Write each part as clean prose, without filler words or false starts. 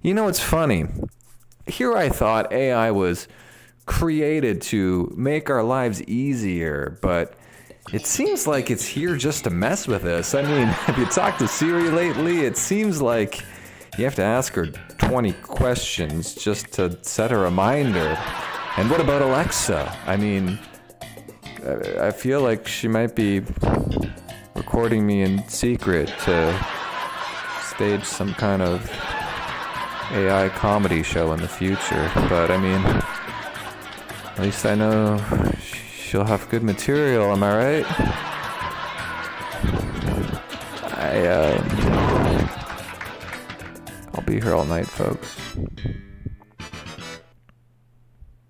You know, it's funny. Here I thought AI was created to make our lives easier, but it seems like it's here just to mess with us. I mean, have you talked to Siri lately? It seems like you have to ask her 20 questions just to set a reminder. And what about Alexa? I mean, I feel like she might be recording me in secret to stage some kind of AI comedy show in the future. But I mean, at least I know she'll have good material, am I right? I'll be here all night, folks.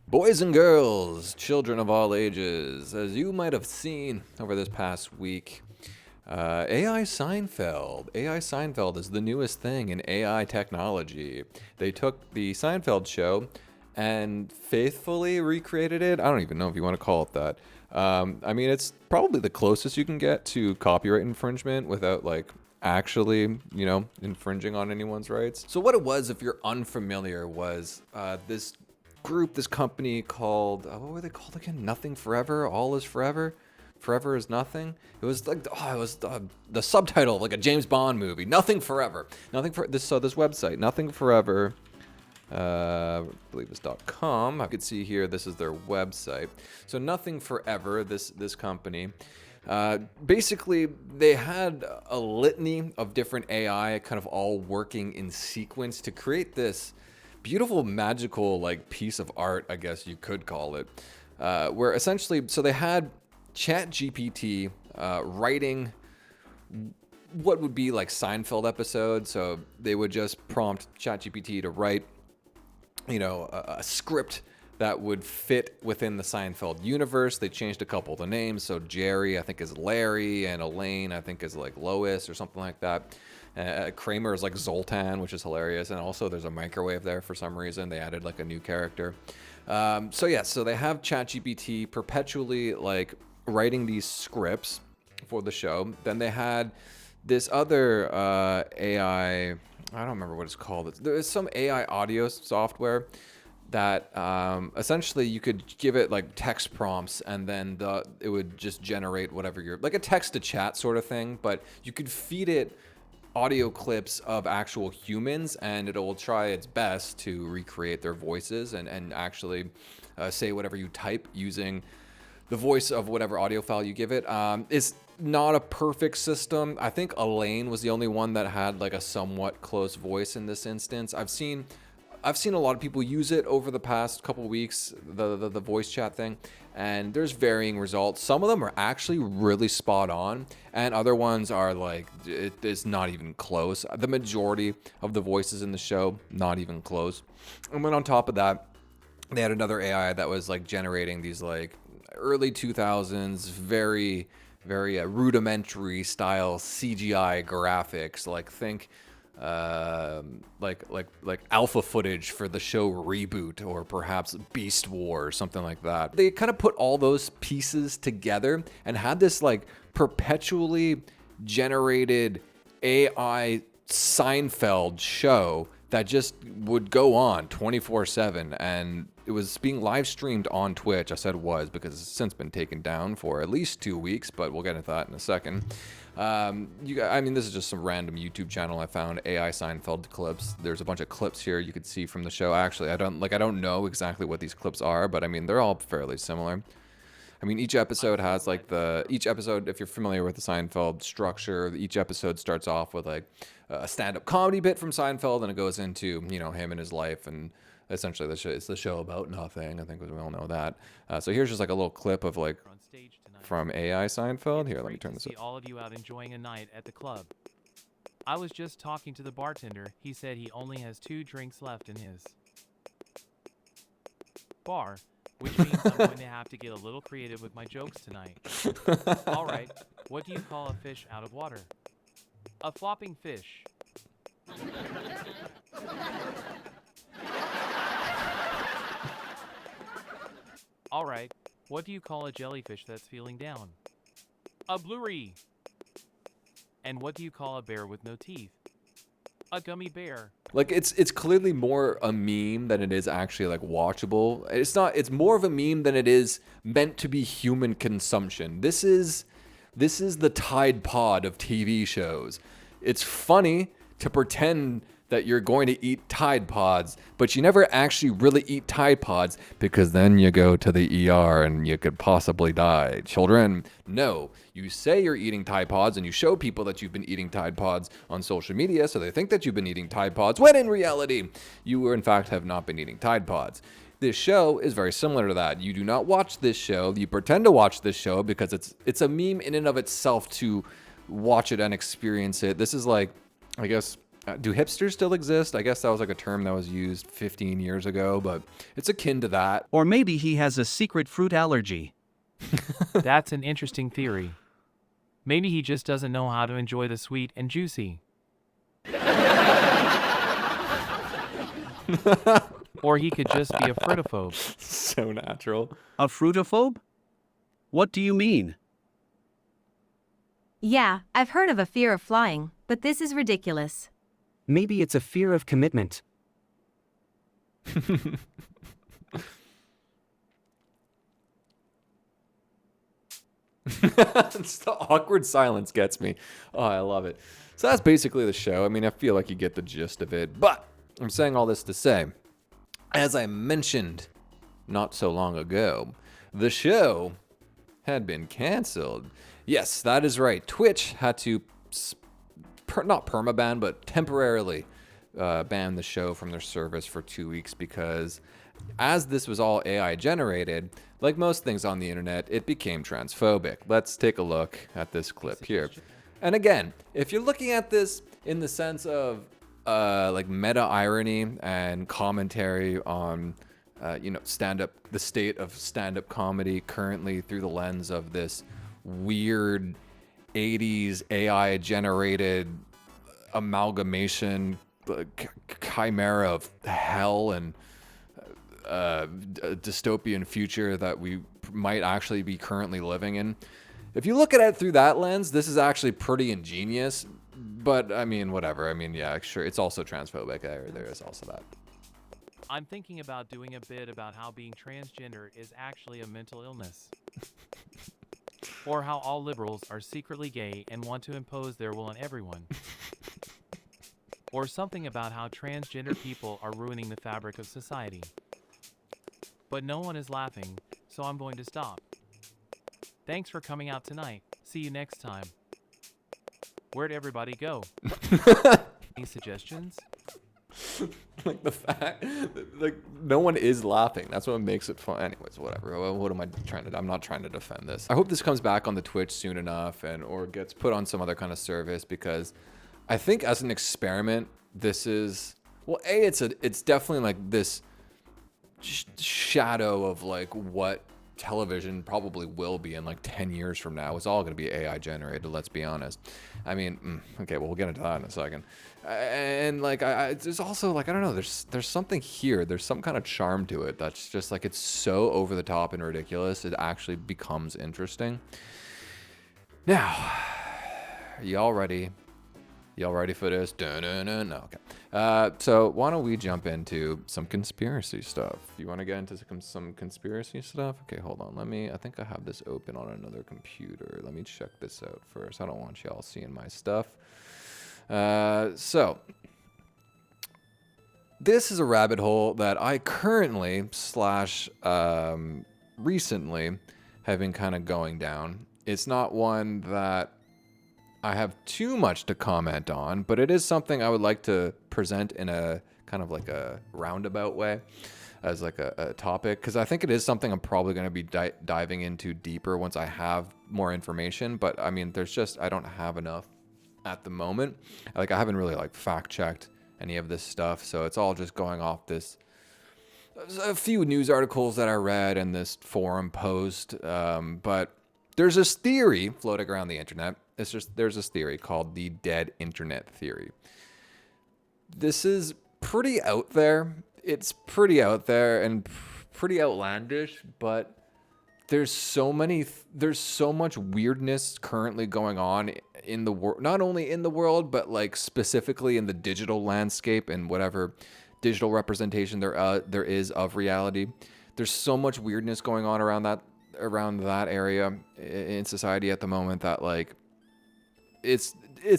Boys and girls, children of all ages, as you might have seen over this past week, AI Seinfeld. AI Seinfeld is the newest thing in AI technology. They took the Seinfeld show and faithfully recreated it. I don't even know if you want to call it that. I mean, it's probably the closest you can get to copyright infringement without, like, actually, infringing on anyone's rights. So what it was, if you're unfamiliar, was this group, this company called, what were they called again? Nothing Forever, All is Forever. Forever is Nothing. It was like, it was the subtitle of like a James Bond movie. Nothing Forever. Nothing for this. So this website, Nothing Forever. I believe it's .com. I could see here. This is their website. So Nothing Forever. This company. Basically, they had a litany of different AI, kind of all working in sequence to create this beautiful, magical, like, piece of art, I guess you could call it. Where essentially, so they had ChatGPT writing what would be like Seinfeld episodes. So they would just prompt ChatGPT to write, a script that would fit within the Seinfeld universe. They changed a couple of the names. So Jerry, I think, is Larry, and Elaine, I think, is like Lois or something like that. Kramer is like Zoltan, which is hilarious. And also there's a microwave there for some reason. They added like a new character. So they have ChatGPT perpetually like writing these scripts for the show. Then they had this other AI, I don't remember what it's called. There is some AI audio software that essentially you could give it like text prompts, and then it would just generate whatever you're, like a text to chat sort of thing, but you could feed it audio clips of actual humans, and it'll try its best to recreate their voices and actually say whatever you type using the voice of whatever audio file you give it. It's not a perfect system. I think Elaine was the only one that had like a somewhat close voice in this instance. I've seen a lot of people use it over the past couple weeks, the voice chat thing, and there's varying results. Some of them are actually really spot on, and other ones are like, it's not even close. The majority of the voices in the show, not even close. And then on top of that, they had another AI that was like generating these like early 2000s, very, very rudimentary style CGI graphics. Like think like alpha footage for the show Reboot, or perhaps Beast War or something like that. They kind of put all those pieces together and had this like perpetually generated AI Seinfeld show that just would go on 24/7, and it was being live streamed on Twitch. I said was because it's since been taken down for at least 2 weeks, but we'll get into that in a second. This is just some random YouTube channel I found, AI Seinfeld clips. There's a bunch of clips here you could see from the show. Actually, I don't know exactly what these clips are, but I mean, they're all fairly similar. I mean, each episode has like each episode, if you're familiar with the Seinfeld structure, each episode starts off with like a stand-up comedy bit from Seinfeld, and it goes into, him and his life, and essentially it's the show about nothing. I think we all know that. So here's just like a little clip of like from AI Seinfeld. Here, let me turn this up. See all of you out enjoying a night at the club. I was just talking to the bartender. He said he only has 2 drinks left in his bar, which means I'm going to have to get a little creative with my jokes tonight. All right, what do you call a fish out of water? A flopping fish. All right, what do you call a jellyfish that's feeling down? A blurry. And what do you call a bear with no teeth? A gummy bear. Like it's clearly more a meme than it is actually like watchable. It's more of a meme than it is meant to be human consumption. This is the Tide Pod of TV shows. It's funny to pretend that you're going to eat Tide Pods, but you never actually really eat Tide Pods because then you go to the ER and you could possibly die. Children, no. You say you're eating Tide Pods and you show people that you've been eating Tide Pods on social media so they think that you've been eating Tide Pods, when in reality, you in fact have not been eating Tide Pods. This show is very similar to that. You do not watch this show. You pretend to watch this show because it's a meme in and of itself to watch it and experience it. This is like, I guess, do hipsters still exist? I guess that was like a term that was used 15 years ago, but it's akin to that. Or maybe he has a secret fruit allergy. That's an interesting theory. Maybe he just doesn't know how to enjoy the sweet and juicy. Or he could just be a fruitophobe. So natural. A fruitophobe? What do you mean? Yeah, I've heard of a fear of flying, but this is ridiculous. Maybe it's a fear of commitment. It's the awkward silence gets me. Oh, I love it. So that's basically the show. I mean, I feel like you get the gist of it. But I'm saying all this to say, as I mentioned not so long ago, the show had been canceled. Yes, that is right. Twitch had to not permaban, but temporarily ban the show from their service for 2 weeks because as this was all AI generated, like most things on the internet, it became transphobic. Let's take a look at this clip here. And again, if you're looking at this in the sense of like meta irony and commentary on the state of stand-up comedy currently through the lens of this weird 80s AI generated amalgamation chimera of hell and a dystopian future that we might actually be currently living in. If you look at it through that lens, this is actually pretty ingenious, but I mean, whatever. I mean, yeah, sure. It's also transphobic. There is also that. I'm thinking about doing a bit about how being transgender is actually a mental illness. Or how all liberals are secretly gay and want to impose their will on everyone. Or something about how transgender people are ruining the fabric of society. But no one is laughing, so I'm going to stop. Thanks for coming out tonight. See you next time. Where'd everybody go? Any suggestions? Like the fact, like no one is laughing. That's what makes it fun. Anyways, whatever. What am I trying to do? I'm not trying to defend this. I hope this comes back on the Twitch soon enough or gets put on some other kind of service because I think as an experiment, this is, well, it's definitely like this shadow of like what television probably will be in like 10 years from now. It's all going to be AI generated, let's be honest. I mean, okay, well, we'll get into that in a second. And like, there's also like, I don't know, there's something here. There's some kind of charm to it that's just like, it's so over the top and ridiculous. It actually becomes interesting. Now, y'all ready? Y'all ready for this? No, okay. So why don't we jump into some conspiracy stuff? You want to get into some conspiracy stuff? Okay, hold on. I think I have this open on another computer. Let me check this out first. I don't want y'all seeing my stuff. So this is a rabbit hole that I currently / recently have been kind of going down. It's not one that I have too much to comment on, but it is something I would like to present in a kind of like a roundabout way as like a topic, because I think it is something I'm probably going to be diving into deeper once I have more information. But I mean, I don't have enough at the moment. Like I haven't really like fact checked any of this stuff. So it's all just going off a few news articles that I read and this forum post. But there's this theory floating around the internet. There's this theory called the dead internet theory. This is pretty out there. It's pretty out there and pretty outlandish, but there's so much weirdness currently going on in the world, not only in the world, but like specifically in the digital landscape and whatever digital representation there is of reality. There's so much weirdness going on around that area in society at the moment that like it's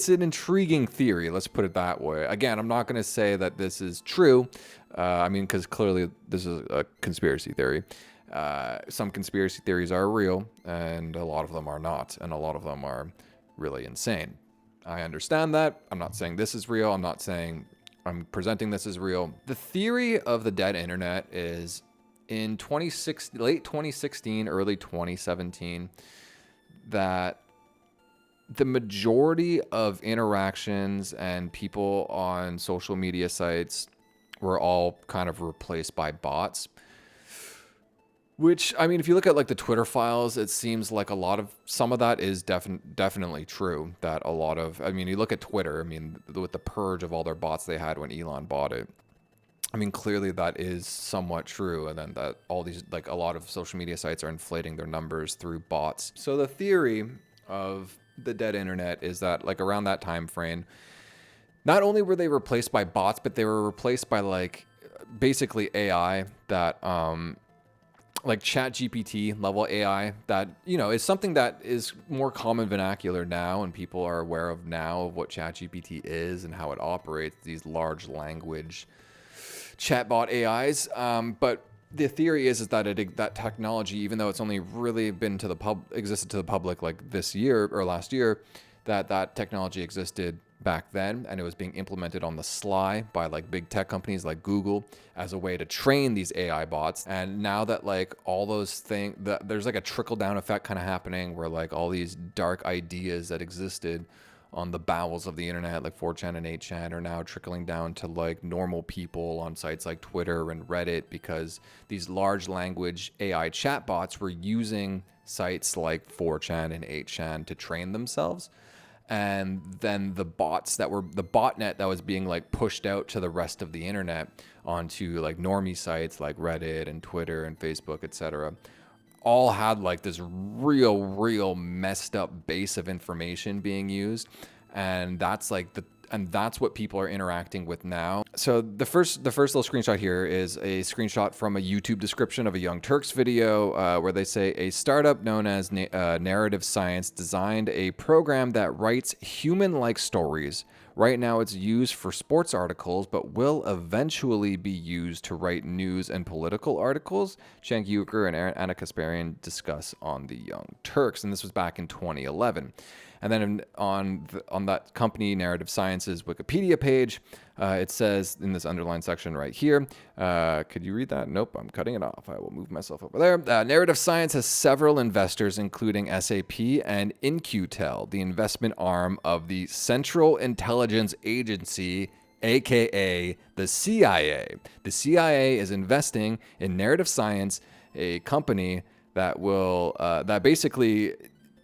an intriguing theory. Let's put it that way. Again, I'm not going to say that this is true. I mean, because clearly this is a conspiracy theory. Some conspiracy theories are real, and a lot of them are not, and a lot of them are really insane. I understand that. I'm not saying this is real. I'm not saying I'm presenting this as real. The theory of the dead internet is in late 2016, early 2017, that the majority of interactions and people on social media sites were all kind of replaced by bots. Which, I mean, if you look at like the Twitter files, it seems like some of that is definitely true. That a lot of, I mean, you look at Twitter, I mean, with the purge of all their bots they had when Elon bought it, I mean, clearly that is somewhat true. And then that all these, like a lot of social media sites are inflating their numbers through bots. So the theory of the dead internet is that like around that time frame, not only were they replaced by bots, but they were replaced by like basically AI that, like chat GPT level AI that, you know, is something that is more common vernacular now and people are aware of now of what chat GPT is and how it operates, these large language chatbot AIs. But the theory is that that technology, even though it's only really been existed to the public like this year or last year, that technology existed back then, and it was being implemented on the sly by like big tech companies like Google as a way to train these AI bots. And now that like all those things, there's like a trickle down effect kind of happening where like all these dark ideas that existed on the bowels of the internet, like 4chan and 8chan, are now trickling down to like normal people on sites like Twitter and Reddit, because these large language AI chatbots were using sites like 4chan and 8chan to train themselves. And then the botnet that was being like pushed out to the rest of the internet onto like normie sites like Reddit and Twitter and Facebook, etc., all had like this real messed up base of information being used. And that's what people are interacting with now. So the first little screenshot here is a screenshot from a YouTube description of a Young Turks video where they say a startup known as Narrative Science designed a program that writes human-like stories. Right now it's used for sports articles, but will eventually be used to write news and political articles. Cenk Uygur and Anna Kasparian discuss on the Young Turks, and this was back in 2011. And then on that company, Narrative Science's Wikipedia page, it says in this underlined section right here, could you read that? Nope, I'm cutting it off. I will move myself over there. Narrative Science has several investors, including SAP and In-Q-Tel, the investment arm of the Central Intelligence Agency, aka the CIA. The CIA is investing in Narrative Science, a company that will that basically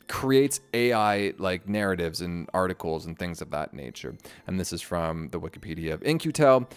creates AI like narratives and articles and things of that nature. And this is from the Wikipedia of In-Q-Tel.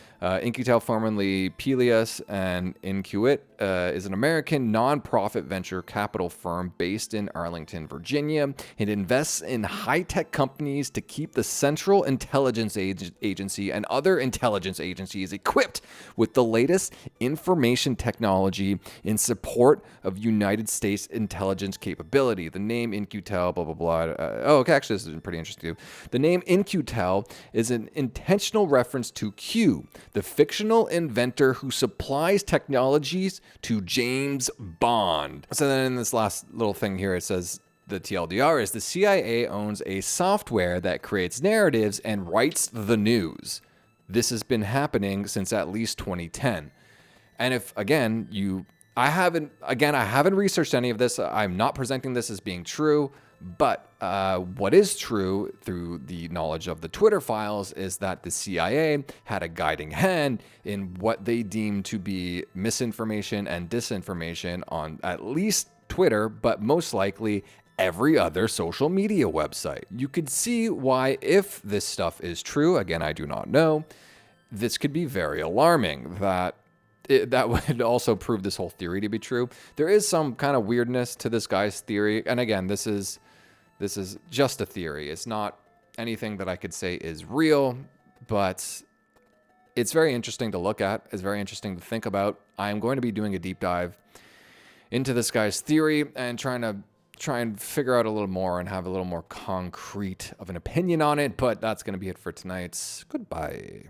In-Q-Tel, formerly Peleus, and In-Q-It is an American nonprofit venture capital firm based in Arlington, Virginia. It invests in high-tech companies to keep the Central Intelligence Agency and other intelligence agencies equipped with the latest information technology in support of United States intelligence capability. The name In-Q-Tel, blah, blah, blah. Okay, actually, this is pretty interesting too. The name In-Q-Tel is an intentional reference to Q, the fictional inventor who supplies technologies to James Bond. So then in this last little thing here, it says the TLDR is the CIA owns a software that creates narratives and writes the news. This has been happening since at least 2010. And if, again, I haven't researched any of this. I'm not presenting this as being true, but what is true through the knowledge of the Twitter files is that the CIA had a guiding hand in what they deemed to be misinformation and disinformation on at least Twitter, but most likely every other social media website. You could see why, if this stuff is true, again, I do not know, this could be very alarming, that that would also prove this whole theory to be true. There is some kind of weirdness to this guy's theory. And again, this is just a theory. It's not anything that I could say is real, but it's very interesting to look at. It's very interesting to think about. I am going to be doing a deep dive into this guy's theory and try and figure out a little more and have a little more concrete of an opinion on it. But that's going to be it for tonight's. Goodbye.